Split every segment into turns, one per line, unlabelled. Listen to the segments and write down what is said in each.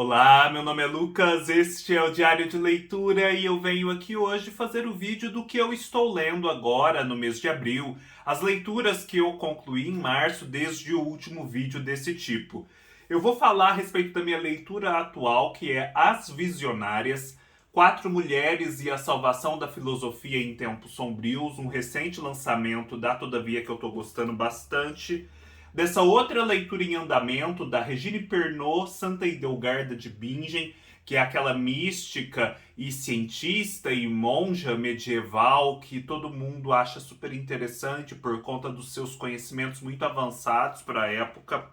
Olá, meu nome é Lucas, este é o Diário de Leitura e eu venho aqui hoje fazer o vídeo do que eu estou lendo agora no mês de abril, as leituras que eu concluí em março desde o último vídeo desse tipo. Eu vou falar a respeito da minha leitura atual, que é As Visionárias, Quatro Mulheres e a Salvação da Filosofia em Tempos Sombrios, um recente lançamento da Todavia que eu estou gostando bastante. Dessa outra leitura em andamento da Regine Pernod, Santa Idelgarda de Bingen, que é aquela mística e cientista e monja medieval que todo mundo acha super interessante por conta dos seus conhecimentos muito avançados para a época.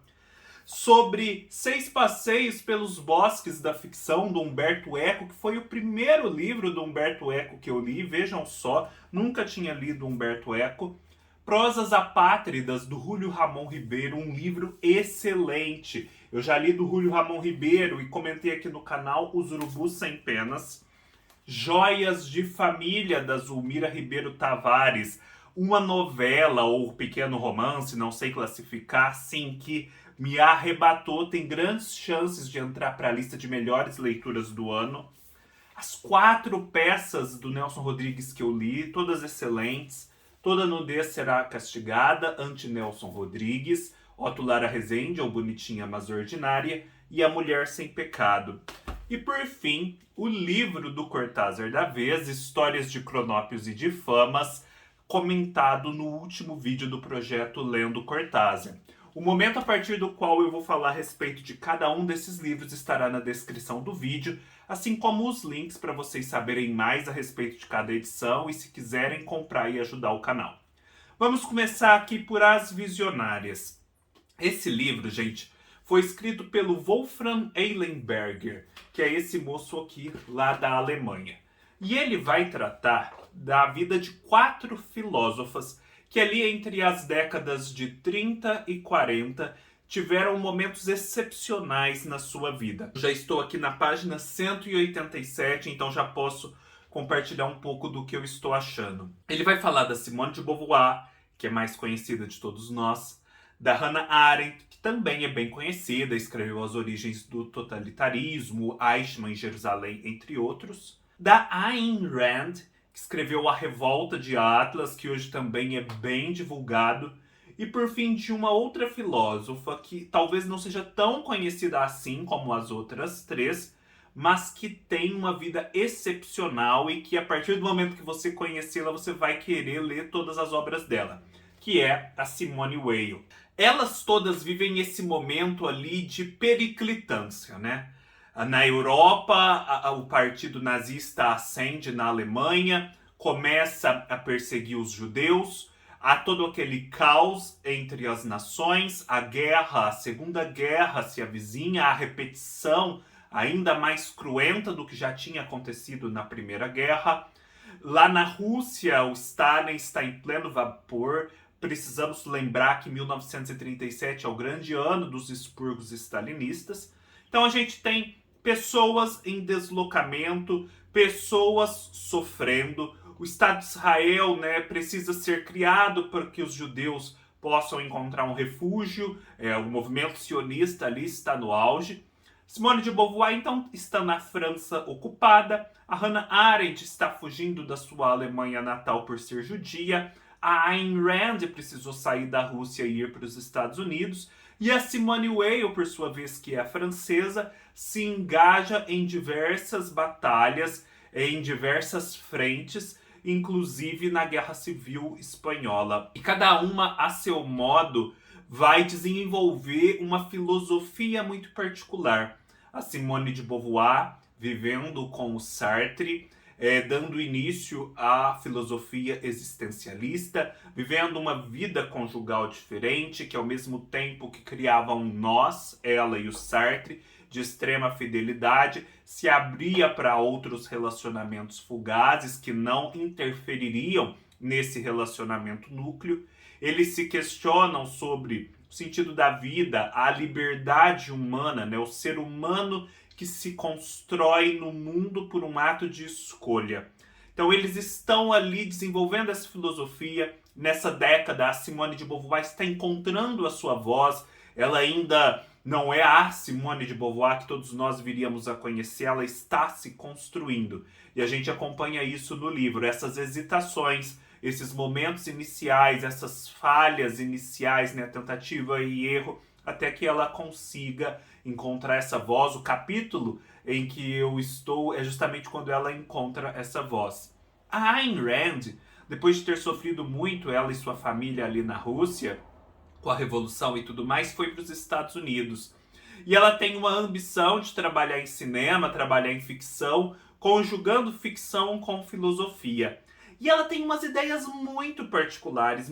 Sobre 6 passeios pelos bosques da ficção do Humberto Eco, que foi o primeiro livro do Humberto Eco que eu li, vejam só, nunca tinha lido Humberto Eco. Prosas Apátridas, do Júlio Ramon Ribeiro, um livro excelente. Eu já li do Júlio Ramon Ribeiro e comentei aqui no canal Os Urubus Sem Penas. Joias de Família, da Zulmira Ribeiro Tavares, uma novela ou pequeno romance, não sei classificar, sim, que me arrebatou, tem grandes chances de entrar para a lista de melhores leituras do ano. As 4 peças do Nelson Rodrigues que eu li, todas excelentes. Toda Nudez Será Castigada, Anti-Nelson Rodrigues, Otto Lara Rezende, ou Bonitinha Mas Ordinária, e A Mulher Sem Pecado. E por fim, o livro do Cortázar da Vez, Histórias de Cronópios e de Famas, comentado no último vídeo do projeto Lendo Cortázar. O momento a partir do qual eu vou falar a respeito de cada um desses livros estará na descrição do vídeo, assim como os links para vocês saberem mais a respeito de cada edição e se quiserem comprar e ajudar o canal. Vamos começar aqui por As Visionárias. Esse livro, gente, foi escrito pelo Wolfram Eilenberger, que é esse moço aqui lá da Alemanha. E ele vai tratar da vida de 4 filósofas que ali entre as décadas de 30 e 40 tiveram momentos excepcionais na sua vida. Já estou aqui na página 187, então já posso compartilhar um pouco do que eu estou achando. Ele vai falar da Simone de Beauvoir, que é mais conhecida de todos nós, da Hannah Arendt, que também é bem conhecida, escreveu As Origens do Totalitarismo, Eichmann em Jerusalém, entre outros, da Ayn Rand, que escreveu A Revolta de Atlas, que hoje também é bem divulgado, e por fim de uma outra filósofa que talvez não seja tão conhecida assim como as outras 3, mas que tem uma vida excepcional e que a partir do momento que você conhecê-la, você vai querer ler todas as obras dela, que é a Simone Weil. Elas todas vivem esse momento ali de periclitância, né? Na Europa, o partido nazista ascende na Alemanha, começa a perseguir os judeus, há todo aquele caos entre as nações, a guerra, a Segunda Guerra se avizinha, a repetição ainda mais cruenta do que já tinha acontecido na Primeira Guerra. Lá na Rússia, o Stalin está em pleno vapor. Precisamos lembrar que 1937 é o grande ano dos expurgos stalinistas. Então a gente tem pessoas em deslocamento, pessoas sofrendo. O Estado de Israel, né, precisa ser criado para que os judeus possam encontrar um refúgio. O movimento sionista ali está no auge. Simone de Beauvoir, então, está na França ocupada. A Hannah Arendt está fugindo da sua Alemanha natal por ser judia. A Ayn Rand precisou sair da Rússia e ir para os Estados Unidos. E a Simone Weil, por sua vez, que é francesa, se engaja em diversas batalhas, em diversas frentes, inclusive na Guerra Civil Espanhola. E cada uma, a seu modo, vai desenvolver uma filosofia muito particular. A Simone de Beauvoir, vivendo com o Sartre, dando início à filosofia existencialista, vivendo uma vida conjugal diferente, que ao mesmo tempo que criava um nós, ela e o Sartre, de extrema fidelidade, se abria para outros relacionamentos fugazes que não interfeririam nesse relacionamento núcleo. Eles se questionam sobre o sentido da vida, a liberdade humana, né? O ser humano que se constrói no mundo por um ato de escolha. Então eles estão ali desenvolvendo essa filosofia. Nessa década, a Simone de Beauvoir está encontrando a sua voz. Ela ainda Não é a Simone de Beauvoir que todos nós viríamos a conhecer, ela está se construindo. E a gente acompanha isso no livro, essas hesitações, esses momentos iniciais, essas falhas iniciais, né, tentativa e erro, até que ela consiga encontrar essa voz. O capítulo em que eu estou é justamente quando ela encontra essa voz. A Ayn Rand, depois de ter sofrido muito, ela e sua família ali na Rússia, com a Revolução e tudo mais, foi para os Estados Unidos. E ela tem uma ambição de trabalhar em cinema, trabalhar em ficção, conjugando ficção com filosofia. E ela tem umas ideias muito particulares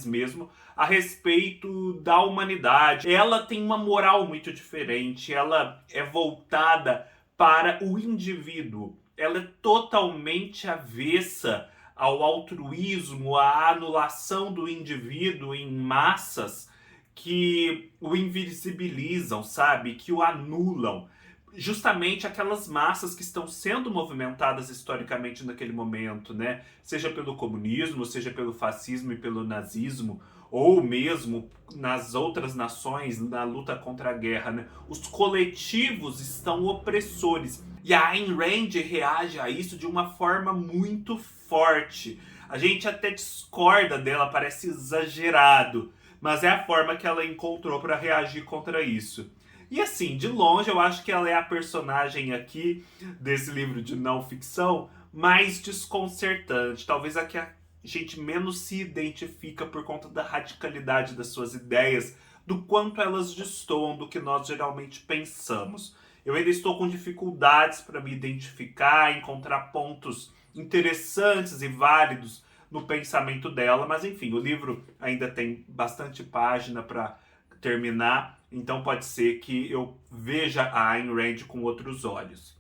mesmo, a respeito da humanidade. Ela tem uma moral muito diferente, ela é voltada para o indivíduo. Ela é totalmente avessa ao altruísmo, à anulação do indivíduo em massas que o invisibilizam, sabe? Que o anulam. Justamente aquelas massas que estão sendo movimentadas historicamente naquele momento, né? Seja pelo comunismo, seja pelo fascismo e pelo nazismo, ou mesmo nas outras nações, na luta contra a guerra, né? Os coletivos estão opressores. E a Ayn Rand reage a isso de uma forma muito forte. A gente até discorda dela, parece exagerado, mas é a forma que ela encontrou para reagir contra isso. E assim, de longe, eu acho que ela é a personagem aqui desse livro de não ficção mais desconcertante. Talvez a que a gente menos se identifica por conta da radicalidade das suas ideias, do quanto elas destoam do que nós geralmente pensamos. Eu ainda estou com dificuldades para me identificar, encontrar pontos interessantes e válidos no pensamento dela, mas enfim, o livro ainda tem bastante página para terminar, então pode ser que eu veja a Ayn Rand com outros olhos.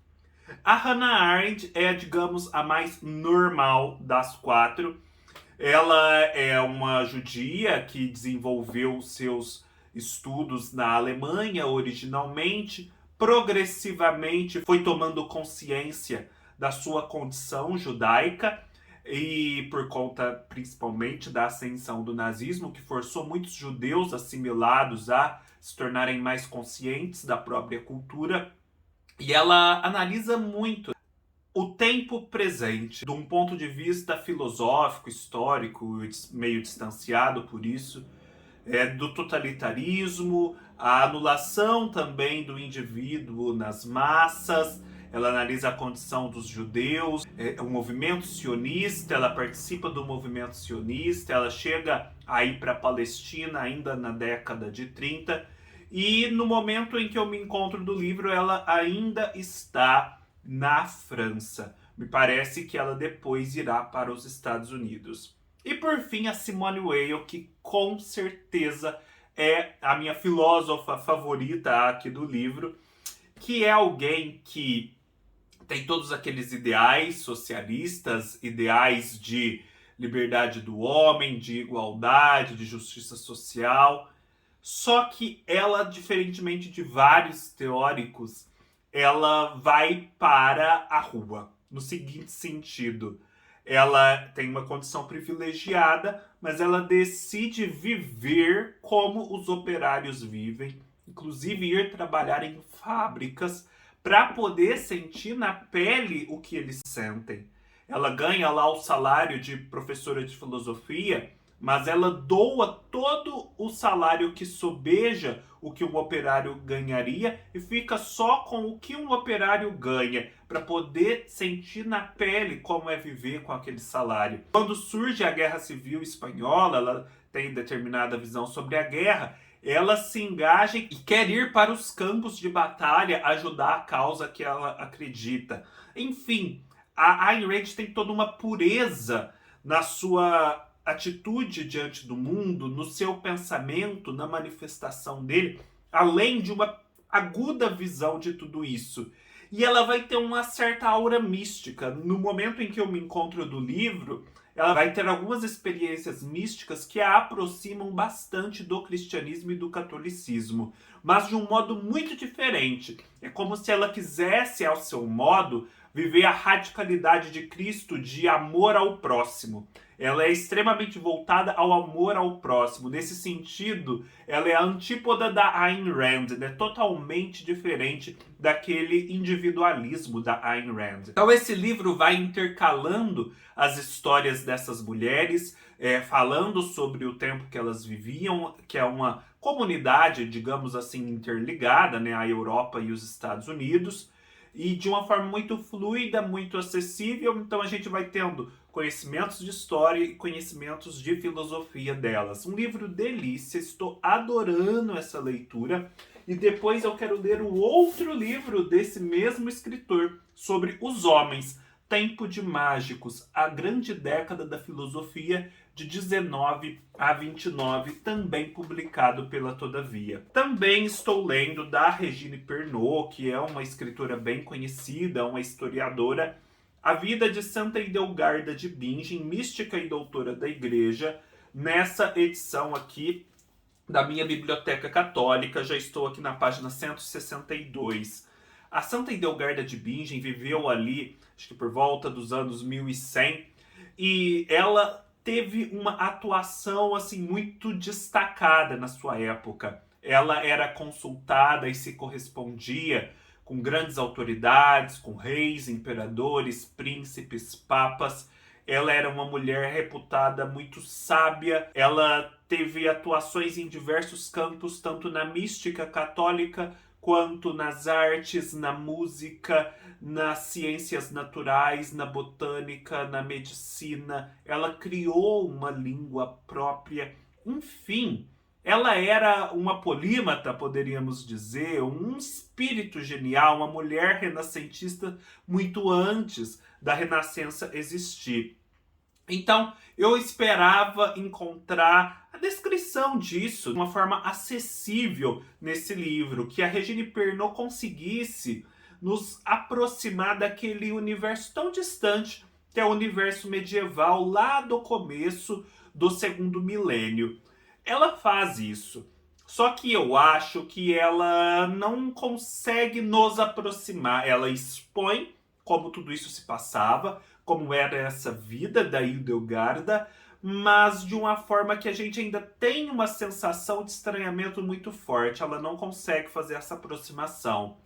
A Hannah Arendt é, digamos, a mais normal das quatro. Ela é uma judia que desenvolveu seus estudos na Alemanha originalmente, progressivamente foi tomando consciência da sua condição judaica e por conta principalmente da ascensão do nazismo, que forçou muitos judeus assimilados a se tornarem mais conscientes da própria cultura. E ela analisa muito o tempo presente, de um ponto de vista filosófico, histórico, meio distanciado por isso, do totalitarismo, a anulação também do indivíduo nas massas. Ela analisa a condição dos judeus, o movimento sionista, ela participa do movimento sionista, ela chega a ir para a Palestina ainda na década de 30, e no momento em que eu me encontro do livro, ela ainda está na França. Me parece que ela depois irá para os Estados Unidos. E por fim, a Simone Weil, que com certeza é a minha filósofa favorita aqui do livro, que é alguém que tem todos aqueles ideais socialistas, ideais de liberdade do homem, de igualdade, de justiça social. Só que ela, diferentemente de vários teóricos, ela vai para a rua, no seguinte sentido: ela tem uma condição privilegiada, mas ela decide viver como os operários vivem, inclusive ir trabalhar em fábricas para poder sentir na pele o que eles sentem. Ela ganha lá o salário de professora de filosofia, mas ela doa todo o salário que sobeja o que um operário ganharia e fica só com o que um operário ganha, para poder sentir na pele como é viver com aquele salário. Quando surge a Guerra Civil Espanhola, ela tem determinada visão sobre a guerra, ela se engaja e quer ir para os campos de batalha ajudar a causa que ela acredita. Enfim, a Ayn Rand tem toda uma pureza na sua atitude diante do mundo, no seu pensamento, na manifestação dele, além de uma aguda visão de tudo isso. E ela vai ter uma certa aura mística. No momento em que eu me encontro do livro, ela vai ter algumas experiências místicas que a aproximam bastante do cristianismo e do catolicismo, mas de um modo muito diferente. É como se ela quisesse, ao seu modo, viver a radicalidade de Cristo de amor ao próximo. ela é extremamente voltada ao amor ao próximo. Nesse sentido, ela é a antípoda da Ayn Rand, né? Totalmente diferente daquele individualismo da Ayn Rand. Então esse livro vai intercalando as histórias dessas mulheres, falando sobre o tempo que elas viviam, que é uma comunidade, digamos assim, interligada, né? A Europa e os Estados Unidos, e de uma forma muito fluida, muito acessível. Então a gente vai tendo conhecimentos de história e conhecimentos de filosofia delas. Um livro delícia, estou adorando essa leitura. E depois eu quero ler o outro livro desse mesmo escritor, sobre os homens. Tempo de Mágicos, a grande década da filosofia, de 19 a 29, também publicado pela Todavia. Também estou lendo da Regine Pernod, que é uma escritora bem conhecida, uma historiadora, A Vida de Santa Idelgarda de Bingen, mística e doutora da Igreja. Nessa edição aqui da minha biblioteca católica, já estou aqui na página 162. A Santa Idelgarda de Bingen viveu ali, acho que por volta dos anos 1100, e ela teve uma atuação assim muito destacada na sua época. Ela era consultada e se correspondia com grandes autoridades, com reis, imperadores, príncipes, papas. Ela era uma mulher reputada muito sábia. Ela teve atuações em diversos campos, tanto na mística católica quanto nas artes, na música, nas ciências naturais, na botânica, na medicina. Ela criou uma língua própria. Enfim, ela era uma polímata, poderíamos dizer, um espírito genial, uma mulher renascentista muito antes da Renascença existir. Então, eu esperava encontrar a descrição disso de uma forma acessível nesse livro, que a Regine Pernod conseguisse nos aproximar daquele universo tão distante, que é o universo medieval lá do começo do segundo milênio. Ela faz isso, só que eu acho que ela não consegue nos aproximar. Ela expõe como tudo isso se passava, como era essa vida da Hildegarda, mas de uma forma que a gente ainda tem uma sensação de estranhamento muito forte. Ela não consegue fazer essa aproximação.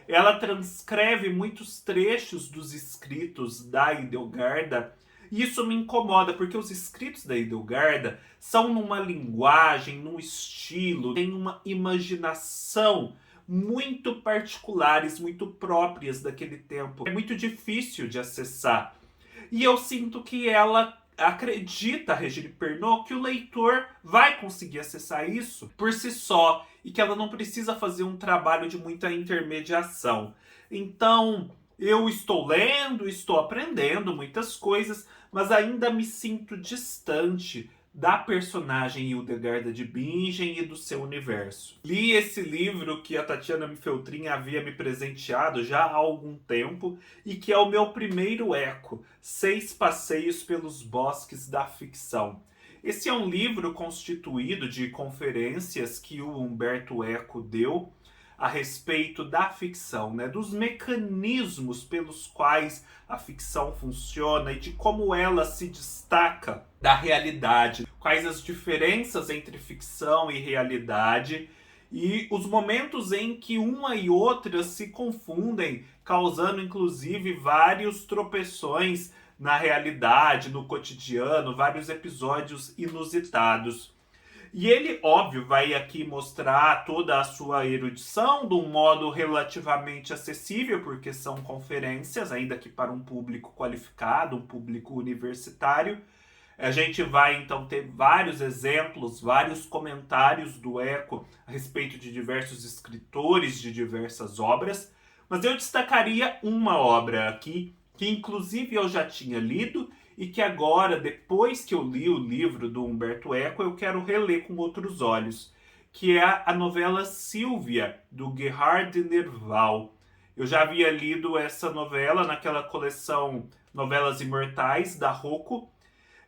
Ela transcreve muitos trechos dos escritos da Hildegarda, e isso me incomoda, porque os escritos da Hildegarda são numa linguagem, num estilo, tem uma imaginação muito particulares, muito próprias daquele tempo. É muito difícil de acessar. E eu sinto que ela acredita, Regine Pernod, que o leitor vai conseguir acessar isso por si só e que ela não precisa fazer um trabalho de muita intermediação. Então, eu estou lendo, estou aprendendo muitas coisas, mas ainda me sinto distante da personagem Hildegarda de Bingen e do seu universo. Li esse livro que a Tatiana Feltrin havia me presenteado já há algum tempo e que é o meu primeiro eco, 6 Passeios pelos Bosques da Ficção. Esse é um livro constituído de conferências que o Humberto Eco deu a respeito da ficção, né? Dos mecanismos pelos quais a ficção funciona e de como ela se destaca da realidade, quais as diferenças entre ficção e realidade e os momentos em que uma e outra se confundem, causando inclusive vários tropeções na realidade, no cotidiano, vários episódios inusitados. E ele, óbvio, vai aqui mostrar toda a sua erudição de um modo relativamente acessível, porque são conferências, ainda que para um público qualificado, um público universitário. A gente vai, então, ter vários exemplos, vários comentários do Eco a respeito de diversos escritores de diversas obras, mas eu destacaria uma obra aqui, que inclusive eu já tinha lido, e que agora, depois que eu li o livro do Humberto Eco, eu quero reler com outros olhos, que é a novela Sílvia, do Gerhard Nerval. Eu já havia lido essa novela naquela coleção Novelas Imortais, da Rocco.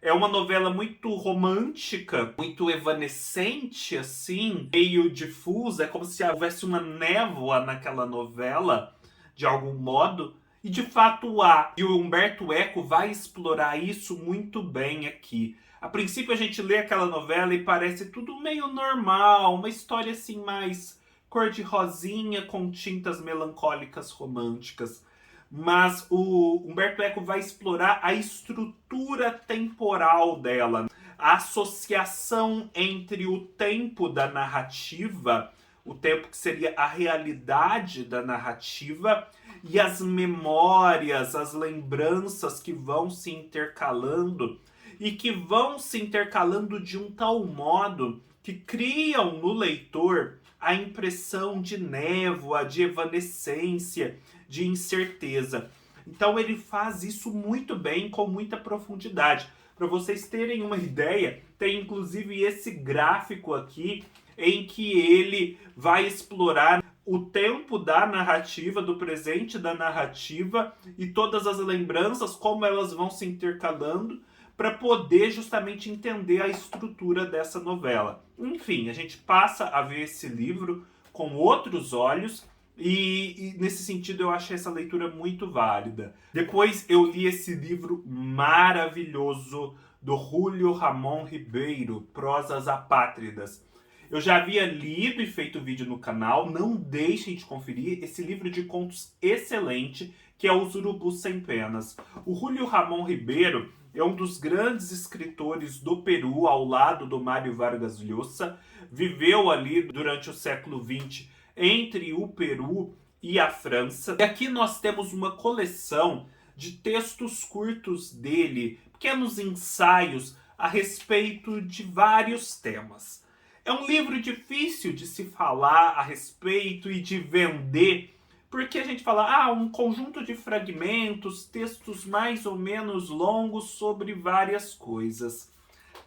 É uma novela muito romântica, muito evanescente, assim, meio difusa, é como se houvesse uma névoa naquela novela, de algum modo. E de fato há. E o Humberto Eco vai explorar isso muito bem aqui. A princípio a gente lê aquela novela e parece tudo meio normal, uma história assim mais cor-de-rosinha com tintas melancólicas românticas. Mas o Humberto Eco vai explorar a estrutura temporal dela, a associação entre o tempo da narrativa, o tempo que seria a realidade da narrativa, e as memórias, as lembranças que vão se intercalando e que vão se intercalando de um tal modo que criam no leitor a impressão de névoa, de evanescência, de incerteza. Então ele faz isso muito bem, com muita profundidade. Para vocês terem uma ideia, tem inclusive esse gráfico aqui em que ele vai explorar o tempo da narrativa, do presente da narrativa e todas as lembranças, como elas vão se intercalando para poder justamente entender a estrutura dessa novela. Enfim, a gente passa a ver esse livro com outros olhos e nesse sentido eu achei essa leitura muito válida. Depois eu li esse livro maravilhoso do Júlio Ramón Ribeiro, Prosas Apátridas. Eu já havia lido e feito vídeo no canal, não deixem de conferir esse livro de contos excelente, que é Os Urubus Sem Penas. O Júlio Ramón Ribeiro é um dos grandes escritores do Peru, ao lado do Mário Vargas Llosa. Viveu ali durante o século XX entre o Peru e a França. E aqui nós temos uma coleção de textos curtos dele, pequenos ensaios a respeito de vários temas. É um livro difícil de se falar a respeito e de vender, porque a gente fala, um conjunto de fragmentos, textos mais ou menos longos sobre várias coisas.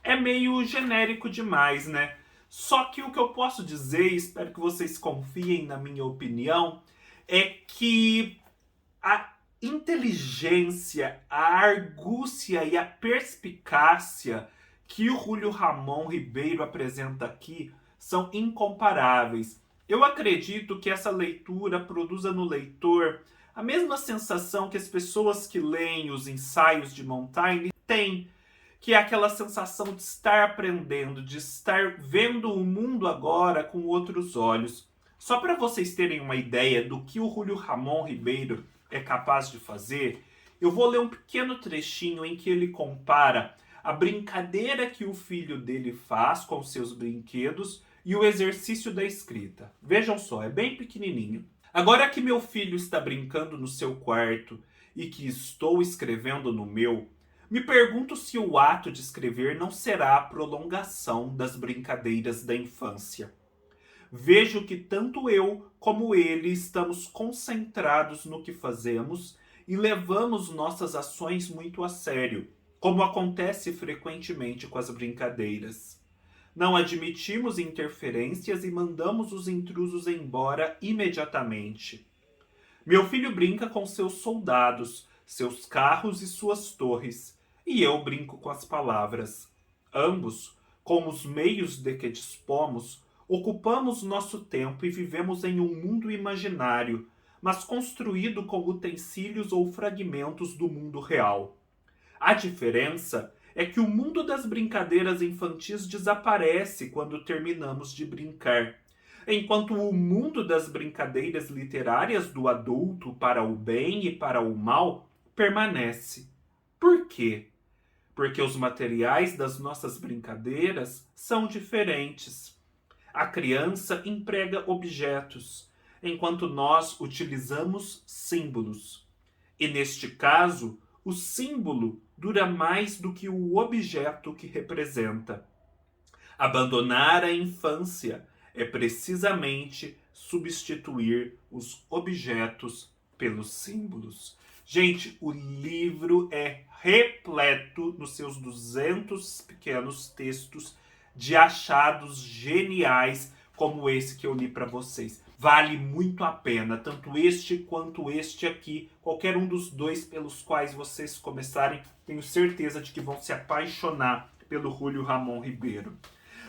É meio genérico demais, né? Só que o que eu posso dizer, espero que vocês confiem na minha opinião, é que a inteligência, a argúcia e a perspicácia que o Júlio Ramón Ribeiro apresenta aqui são incomparáveis. Eu acredito que essa leitura produza no leitor a mesma sensação que as pessoas que leem os ensaios de Montaigne têm, que é aquela sensação de estar aprendendo, de estar vendo o mundo agora com outros olhos. Só para vocês terem uma ideia do que o Júlio Ramón Ribeiro é capaz de fazer, eu vou ler um pequeno trechinho em que ele compara a brincadeira que o filho dele faz com seus brinquedos e o exercício da escrita. Vejam só, é bem pequenininho. Agora que meu filho está brincando no seu quarto e que estou escrevendo no meu, me pergunto se o ato de escrever não será a prolongação das brincadeiras da infância. Vejo que tanto eu como ele estamos concentrados no que fazemos e levamos nossas ações muito a sério, como acontece frequentemente com as brincadeiras. Não admitimos interferências e mandamos os intrusos embora imediatamente. Meu filho brinca com seus soldados, seus carros e suas torres, e eu brinco com as palavras. Ambos, com os meios de que dispomos, ocupamos nosso tempo e vivemos em um mundo imaginário, mas construído com utensílios ou fragmentos do mundo real. A diferença é que o mundo das brincadeiras infantis desaparece quando terminamos de brincar, enquanto o mundo das brincadeiras literárias do adulto para o bem e para o mal permanece. Por quê? Porque os materiais das nossas brincadeiras são diferentes. A criança emprega objetos, enquanto nós utilizamos símbolos. E neste caso, o símbolo dura mais do que o objeto que representa. Abandonar a infância é precisamente substituir os objetos pelos símbolos. Gente, o livro é repleto, nos seus 200 pequenos textos, de achados geniais como esse que eu li para vocês. Vale muito a pena, tanto este quanto este aqui. Qualquer um dos dois pelos quais vocês começarem, tenho certeza de que vão se apaixonar pelo Júlio Ramón Ribeiro.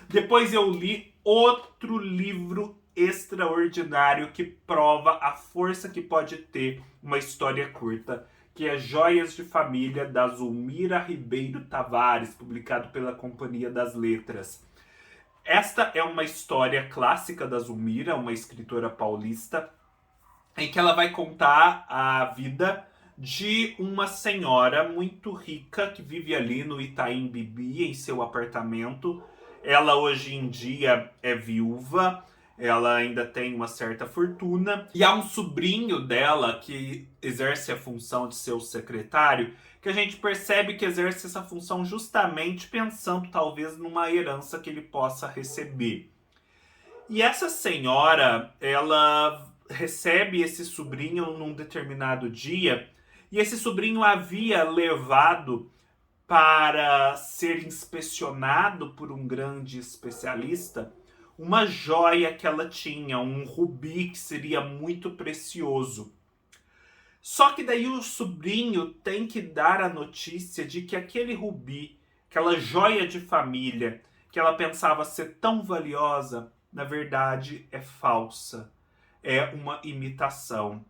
Depois eu li outro livro extraordinário que prova a força que pode ter uma história curta, que é Joias de Família, da Zulmira Ribeiro Tavares, publicado pela Companhia das Letras. Esta é uma história clássica da Zulmira, uma escritora paulista, em que ela vai contar a vida de uma senhora muito rica que vive ali no Itaim Bibi, em seu apartamento. Ela hoje em dia é viúva, ela ainda tem uma certa fortuna, e há um sobrinho dela que exerce a função de ser o secretário, que a gente percebe que exerce essa função justamente pensando talvez numa herança que ele possa receber. E essa senhora, ela recebe esse sobrinho num determinado dia, e esse sobrinho havia levado para ser inspecionado por um grande especialista uma joia que ela tinha, um rubi que seria muito precioso. Só que daí o sobrinho tem que dar a notícia de que aquele rubi, aquela joia de família, que ela pensava ser tão valiosa, na verdade é falsa, é uma imitação.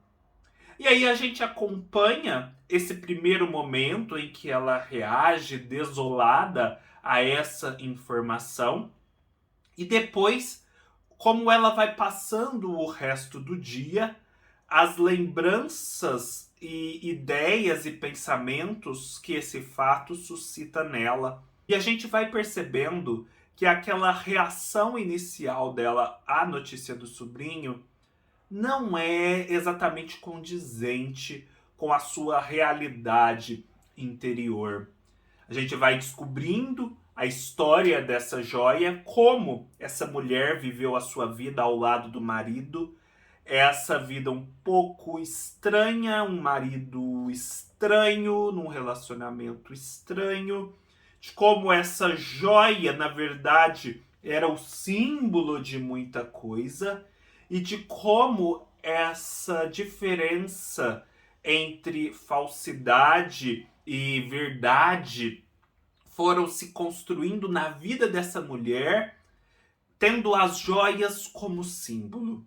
E aí a gente acompanha esse primeiro momento em que ela reage desolada a essa informação, e depois como ela vai passando o resto do dia, as lembranças e ideias e pensamentos que esse fato suscita nela. E a gente vai percebendo que aquela reação inicial dela à notícia do sobrinho não é exatamente condizente com a sua realidade interior. A gente vai descobrindo a história dessa joia, como essa mulher viveu a sua vida ao lado do marido, essa vida um pouco estranha, um marido estranho, num relacionamento estranho, de como essa joia, na verdade, era o símbolo de muita coisa, e de como essa diferença entre falsidade e verdade foram se construindo na vida dessa mulher, tendo as joias como símbolo.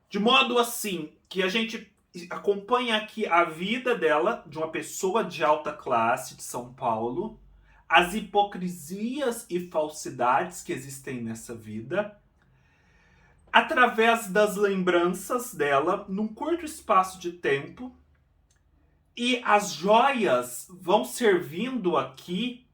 De modo assim que a gente acompanha aqui a vida dela, de uma pessoa de alta classe de São Paulo, as hipocrisias e falsidades que existem nessa vida, através das lembranças dela, num curto espaço de tempo, e as joias vão servindo aqui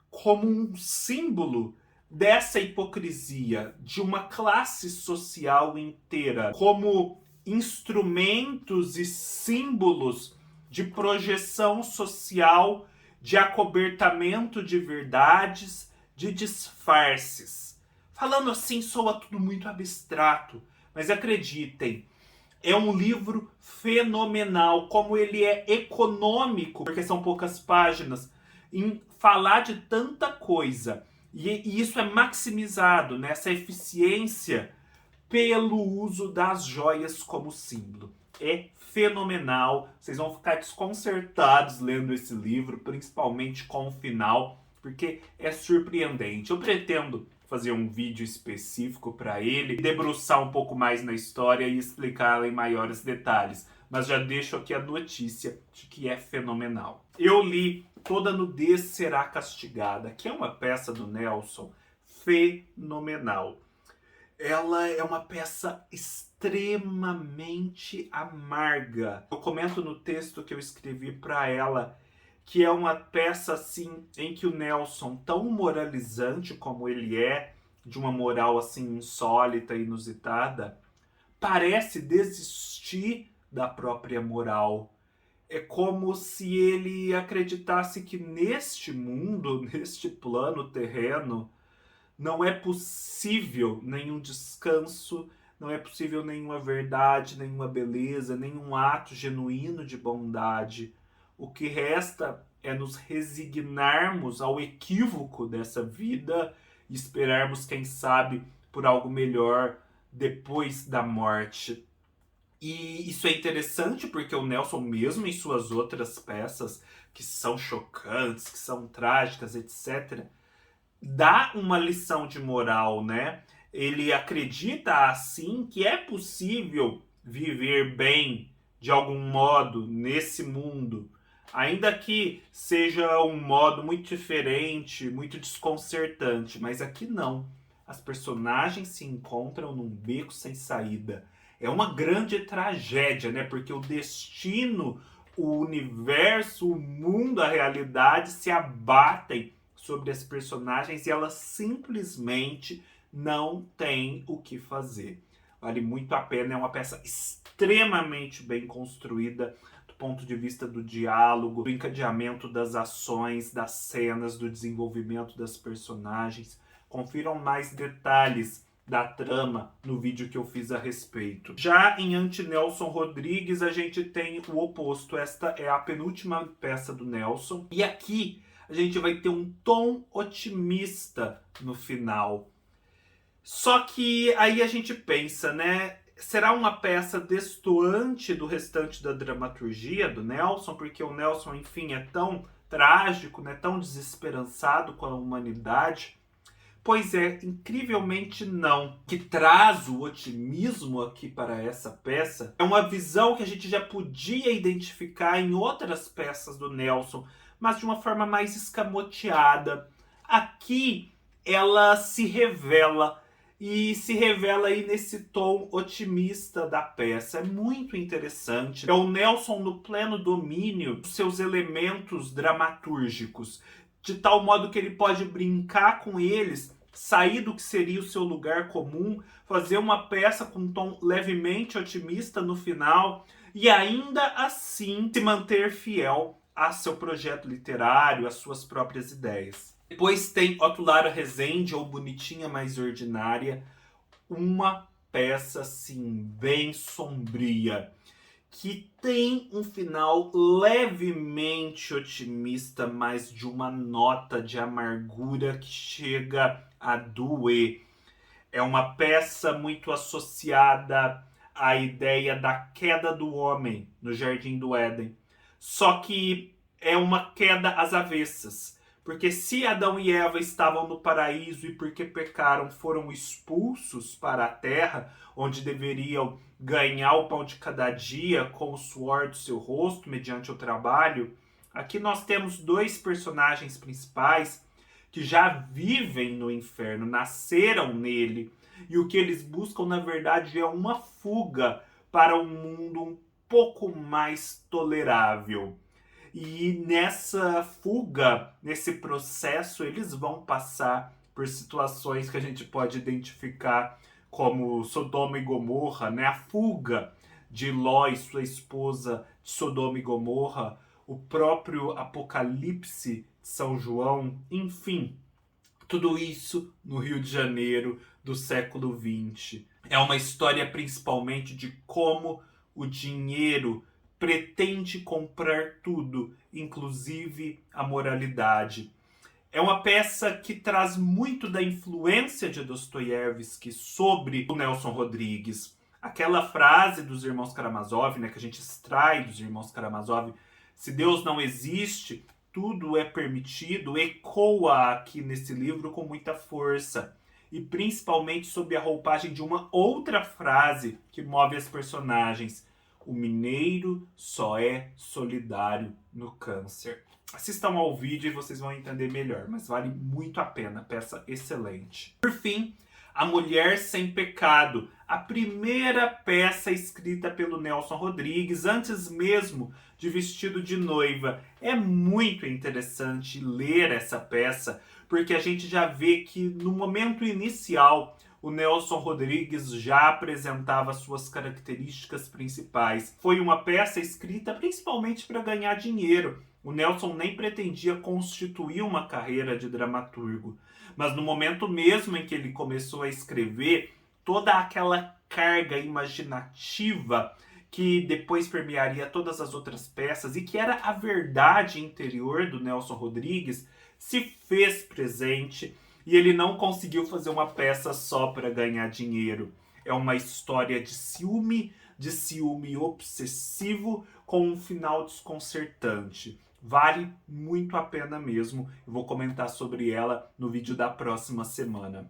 como um símbolo dessa hipocrisia de uma classe social inteira, como instrumentos e símbolos de projeção social, de acobertamento de verdades, de disfarces. Falando assim, soa tudo muito abstrato, mas acreditem, é um livro fenomenal, como ele é econômico, porque são poucas páginas, em falar de tanta coisa. E isso é maximizado nessa eficiência pelo uso das joias como símbolo. É fenomenal, vocês vão ficar desconcertados lendo esse livro, principalmente com o final, porque é surpreendente. Eu pretendo fazer um vídeo específico para ele, debruçar um pouco mais na história e explicá-la em maiores detalhes. Mas já deixo aqui a notícia de que é fenomenal. Eu li Toda Nudez Será Castigada, que é uma peça do Nelson fenomenal. Ela é uma peça extremamente amarga. Eu comento no texto que eu escrevi para ela que é uma peça assim em que o Nelson, tão moralizante como ele é, de uma moral assim insólita e inusitada, parece desistir da própria moral. É como se ele acreditasse que neste mundo, neste plano terreno, não é possível nenhum descanso, não é possível nenhuma verdade, nenhuma beleza, nenhum ato genuíno de bondade. O que resta é nos resignarmos ao equívoco dessa vida e esperarmos, quem sabe, por algo melhor depois da morte. E isso é interessante porque o Nelson, mesmo em suas outras peças, que são chocantes, que são trágicas, etc., dá uma lição de moral, né? ele acredita assim que é possível viver bem de algum modo nesse mundo, ainda que seja um modo muito diferente, muito desconcertante, mas aqui não. As personagens se encontram num beco sem saída. É uma grande tragédia, né? Porque o destino, o universo, o mundo, a realidade se abatem sobre as personagens e elas simplesmente não têm o que fazer. Vale muito a pena, é uma peça extremamente bem construída do ponto de vista do diálogo, do encadeamento das ações, das cenas, do desenvolvimento das personagens. Confiram mais detalhes da trama no vídeo que eu fiz a respeito. Já em Anti-Nelson Rodrigues, a gente tem o oposto. Esta é a penúltima peça do Nelson. E aqui a gente vai ter um tom otimista no final. Só que aí a gente pensa, né? Será uma peça destoante do restante da dramaturgia do Nelson? Porque o Nelson, enfim, é tão trágico, né? Tão desesperançado com a humanidade. Pois é, incrivelmente não. O que traz o otimismo aqui para essa peça é uma visão que a gente já podia identificar em outras peças do Nelson, mas de uma forma mais escamoteada. Aqui ela se revela e se revela aí nesse tom otimista da peça. É muito interessante. É o Nelson no pleno domínio dos seus elementos dramatúrgicos, de tal modo que ele pode brincar com eles, sair do que seria o seu lugar comum, fazer uma peça com um tom levemente otimista no final e ainda assim se manter fiel a seu projeto literário, às suas próprias ideias. Depois tem Otto Lara Rezende, ou Bonitinha Mais Ordinária, uma peça assim bem sombria, que tem um final levemente otimista, mas de uma nota de amargura que chega a doer. É uma peça muito associada à ideia da queda do homem no Jardim do Éden. Só que é uma queda às avessas. Porque se Adão e Eva estavam no paraíso e porque pecaram foram expulsos para a terra, onde deveriam ganhar o pão de cada dia com o suor do seu rosto, mediante o trabalho, aqui nós temos dois personagens principais que já vivem no inferno, nasceram nele, e o que eles buscam, na verdade, é uma fuga para um mundo um pouco mais tolerável. E nessa fuga, nesse processo, eles vão passar por situações que a gente pode identificar como Sodoma e Gomorra, né? A fuga de Ló e sua esposa de Sodoma e Gomorra, o próprio Apocalipse de São João, enfim, tudo isso no Rio de Janeiro do século XX. É uma história principalmente de como o dinheiro pretende comprar tudo, inclusive a moralidade. É uma peça que traz muito da influência de Dostoiévski sobre o Nelson Rodrigues. Aquela frase dos irmãos Karamazov, né, que a gente extrai dos irmãos Karamazov, se Deus não existe, tudo é permitido, ecoa aqui nesse livro com muita força. E principalmente sob a roupagem de uma outra frase que move as personagens. O mineiro só é solidário no câncer. Assistam ao vídeo e vocês vão entender melhor, mas vale muito a pena, peça excelente. Por fim, A Mulher Sem Pecado, a primeira peça escrita pelo Nelson Rodrigues, antes mesmo de Vestido de Noiva. É muito interessante ler essa peça, porque a gente já vê que no momento inicial o Nelson Rodrigues já apresentava suas características principais. Foi uma peça escrita principalmente para ganhar dinheiro. O Nelson nem pretendia constituir uma carreira de dramaturgo. Mas no momento mesmo em que ele começou a escrever, toda aquela carga imaginativa que depois permearia todas as outras peças e que era a verdade interior do Nelson Rodrigues, se fez presente e ele não conseguiu fazer uma peça só para ganhar dinheiro. É uma história de ciúme obsessivo com um final desconcertante. Vale muito a pena mesmo. Eu vou comentar sobre ela no vídeo da próxima semana.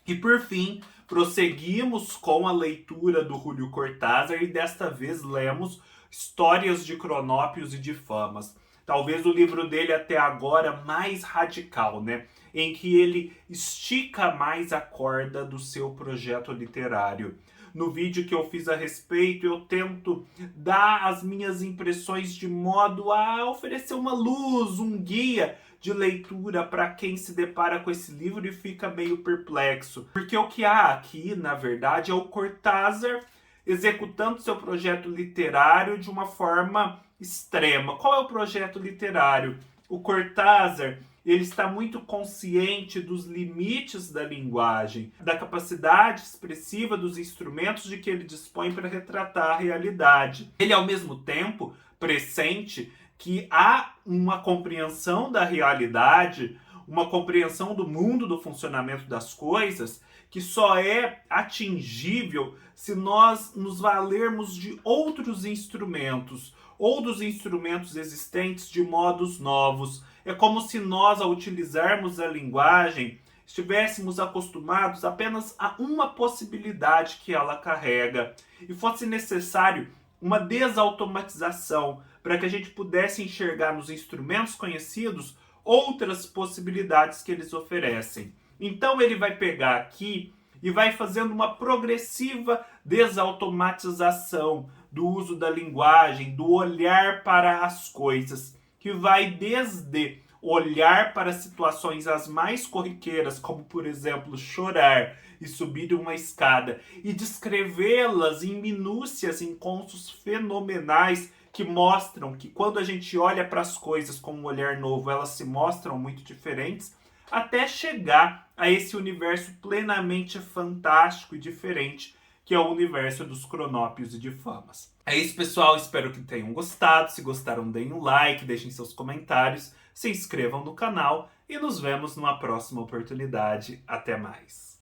E por fim, prosseguimos com a leitura do Júlio Cortázar e desta vez lemos Histórias de Cronópios e de Famas. Talvez o livro dele até agora mais radical, né? Em que ele estica mais a corda do seu projeto literário. No vídeo que eu fiz a respeito, eu tento dar as minhas impressões de modo a oferecer uma luz, um guia de leitura para quem se depara com esse livro e fica meio perplexo. Porque o que há aqui, na verdade, é o Cortázar executando seu projeto literário de uma forma extrema. Qual é o projeto literário? O Cortázar, ele está muito consciente dos limites da linguagem, da capacidade expressiva dos instrumentos de que ele dispõe para retratar a realidade. Ele, ao mesmo tempo, pressente que há uma compreensão da realidade, uma compreensão do mundo, do funcionamento das coisas, que só é atingível se nós nos valermos de outros instrumentos, ou dos instrumentos existentes de modos novos. É como se nós, ao utilizarmos a linguagem, estivéssemos acostumados apenas a uma possibilidade que ela carrega, e fosse necessário uma desautomatização para que a gente pudesse enxergar nos instrumentos conhecidos outras possibilidades que eles oferecem. Então ele vai pegar aqui e vai fazendo uma progressiva desautomatização do uso da linguagem, do olhar para as coisas, que vai desde olhar para situações as mais corriqueiras, como por exemplo chorar e subir uma escada, e descrevê-las em minúcias, em contos fenomenais que mostram que quando a gente olha para as coisas com um olhar novo, elas se mostram muito diferentes, até chegar a esse universo plenamente fantástico e diferente, que é o universo dos Cronópios e de Famas. É isso, pessoal. Espero que tenham gostado. Se gostaram, deem um like, deixem seus comentários, se inscrevam no canal e nos vemos numa próxima oportunidade. Até mais!